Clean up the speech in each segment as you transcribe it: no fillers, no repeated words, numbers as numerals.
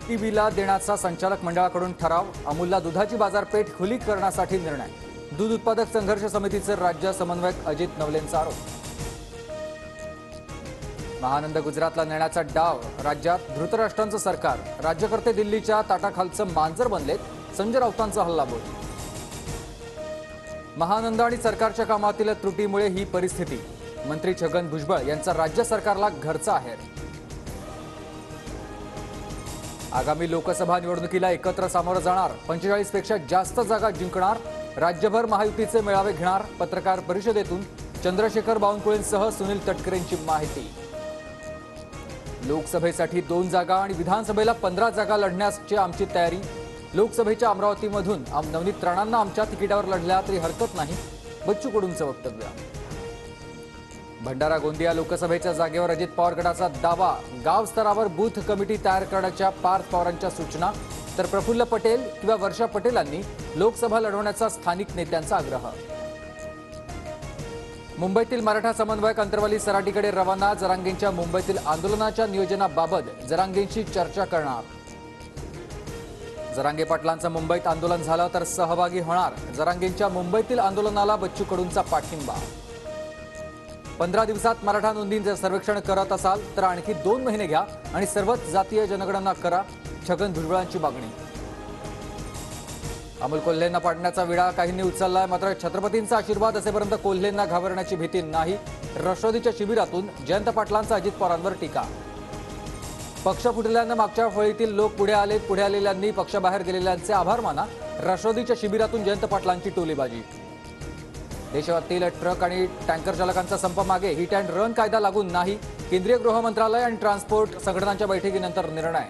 टीबीला देण्याचा संचालक मंडळाकडून ठराव। अमूलला दुधाची बाजारपेठ खुली करण्यासाठी निर्णय। दूध उत्पादक संघर्ष समितीचे राज्य समन्वयक अजित नवलेंचा आरोप। महानंद गुजरातला नेण्याचा डाव। राज्यात धृतराष्ट्रांचं सरकार। राज्यकर्ते दिल्लीच्या ताटाखालचं मांजर बनलेत। संजय राऊतांचा हल्लाबोल। महानंद आणि सरकारच्या कामातील त्रुटीमुळे ही परिस्थिती। मंत्री छगन भुजबळ यांचा राज्य सरकारला घरचा आहेर। आगामी लोकसभा निवडणुकीला एकत्र सामोरं जाणार। 45 पेक्षा जास्त जागा जिंकणार। राज्यभर महायुतीचे मेळावे घेणार। पत्रकार परिषदेतून चंद्रशेखर बावनकुळेंसह सुनील तटकरेंची माहिती। लोकसभेसाठी 2 जागा आणि विधानसभेला 15 जागा लढण्याची आमची तयारी। लोकसभेच्या अमरावतीमधून नवनीत राणांना आमच्या तिकिटावर लढल्या तरी हरकत नाही। बच्चू कडूंचं वक्तव्य। भंडारा गोंदिया लोकसभेच्या जागेवर अजित पवार गटाचा दावा। गाव स्तरावर बूथ कमिटी तयार करण्याच्या पार्थ पवारांच्या सूचना। तर प्रफुल्ल पटेल किंवा वर्षा पटेलांनी लोकसभा लढवण्याचा स्थानिक नेत्यांचा आग्रह। मुंबईतील मराठा समन्वयक अंतरवाली सराटीकडे रवाना। जरांगेंच्या मुंबईतील आंदोलनाच्या नियोजनाबाबत जरांगेंशी चर्चा करणार। जरांगे पाटलांचं मुंबईत आंदोलन झालं तर सहभागी होणार। जरांगेंच्या मुंबईतील आंदोलनाला बच्चू कडूंचा पाठिंबा। 15 दिवसात मराठा नोंदींचे सर्वेक्षण करत असाल तर आणखी 2 महिने घ्या आणि सर्वच जातीय जनगणना करा। छगन भुजबळांची मागणी। अमोल कोल्हेंना पाडण्याचा विडा काहींनी उचललाय। मात्र छत्रपतींचा आशीर्वाद असेपर्यंत कोल्हेंना घाबरण्याची भीती नाही। राष्ट्रवादीच्या शिबिरातून जयंत पाटलांचा अजित पवारांवर टीका। पक्ष फुटल्यानं मागच्या फळीतील लोक पुढे आले। पुढे आलेल्यांनी पक्षाबाहेर गेलेल्यांचे आभार माना। राष्ट्रवादीच्या शिबिरातून जयंत पाटलांची टोलीबाजी। देशभरातील ट्रक आणि टँकर चालकांचा संप मागे। हिट अँड रन कायदा लागू नाही। केंद्रीय गृह मंत्रालय आणि ट्रान्सपोर्ट संघटनांच्या बैठकीनंतर निर्णय।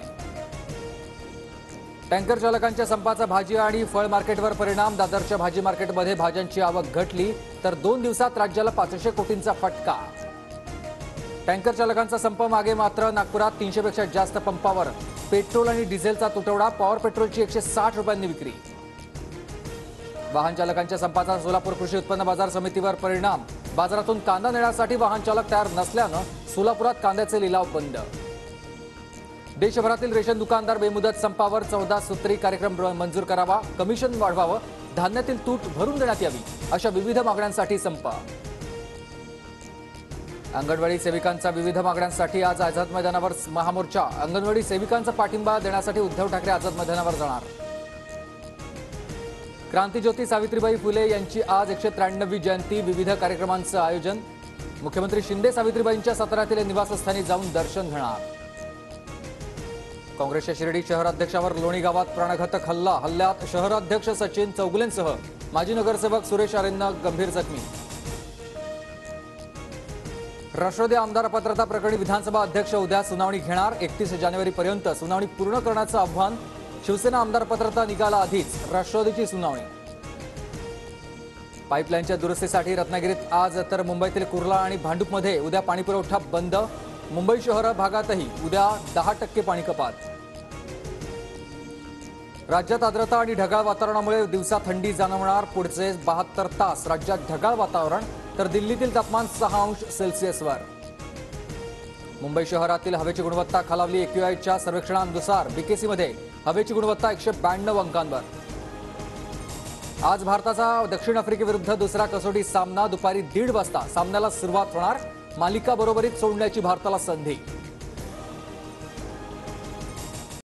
टँकर चालकांच्या संपाचा भाजी आणि फळ मार्केटवर परिणाम। दादरच्या भाजी मार्केटमध्ये भाज्यांची आवक घटली तर 2 दिवसात राज्याला 500 कोटींचा फटका। टँकर चालकांचा संप मागे मात्र नागपुरात 300 पेक्षा जास्त पंपावर पेट्रोल आणि डिझेलचा तुटवडा। पॉवर पेट्रोलची 160 रुपयांनी विक्री। वाहन चालकांच्या संपाचा सोलापूर कृषी उत्पन्न बाजार समितीवर परिणाम। बाजारातून कांदा नेण्यासाठी वाहन चालक तयार नसल्यानं सोलापुरात कांद्याचे लिलाव बंद। देशभरातील रेशन दुकानदार बेमुदत संपावर। 14 सूत्री कार्यक्रम मंजूर करावा। कमिशन वाढवावं। धान्यातील तूट भरून देण्यात यावी अशा विविध मागण्यांसाठी संप। अंगणवाडी सेविकांचा विविध मागण्यांसाठी आज आझाद मैदानावर महामोर्चा। अंगणवाडी सेविकांचा पाठिंबा देण्यासाठी उद्धव ठाकरे आझाद मैदानावर जाणार। क्रांतिज्योती सावित्रीबाई फुले यांची आज 193वी जयंती। विविध कार्यक्रमांचं आयोजन। मुख्यमंत्री शिंदे सावित्रीबाईंच्या साताऱ्यातील निवासस्थानी जाऊन दर्शन घेणार। काँग्रेसच्या शिर्डी शहराध्यक्षावर लोणी गावात प्राणघातक हल्ला। हल्ल्यात शहराध्यक्ष सचिन चौगुलेंसह माजी नगरसेवक सुरेश आरेंना गंभीर जखमी। राष्ट्रवादी आमदार पात्रता प्रकरणी विधानसभा अध्यक्ष उद्या सुनावणी घेणार। 31 जानेवारीपर्यंत सुनावणी पूर्ण करण्याचं आव्हान। शिवसेना आमदार पात्रता निघाला आधीच राष्ट्रवादीची सुनावणी। पाईपलाईनच्या दुरुस्तीसाठी रत्नागिरीत आज तर मुंबईतील कुर्ला आणि भांडूपमध्ये उद्या पाणीपुरवठा बंद। मुंबई शहर भागातही उद्या 10% पाणी कपात। राज्यात आर्द्रता आणि ढगाळ वातावरणामुळे दिवसा थंडी जाणवणार। पुढचे 72 तास राज्यात ढगाळ वातावरण तर दिल्लीतील तापमान 6 अंश सेल्सिअसवर। मुंबई शहरातील हवेची गुणवत्ता खालावली। AQIच्या सर्वेक्षणानुसार BKCमध्ये हवेची गुणवत्ता 192 अंकांवर। आज भारताचा दक्षिण आफ्रिकेविरुद्ध दुसरा कसोटी सामना दुपारी 1:30 वाजता सामन्याला सुरुवात होणार। मालिका बरोबरीत सोडण्याची भारताला संधी।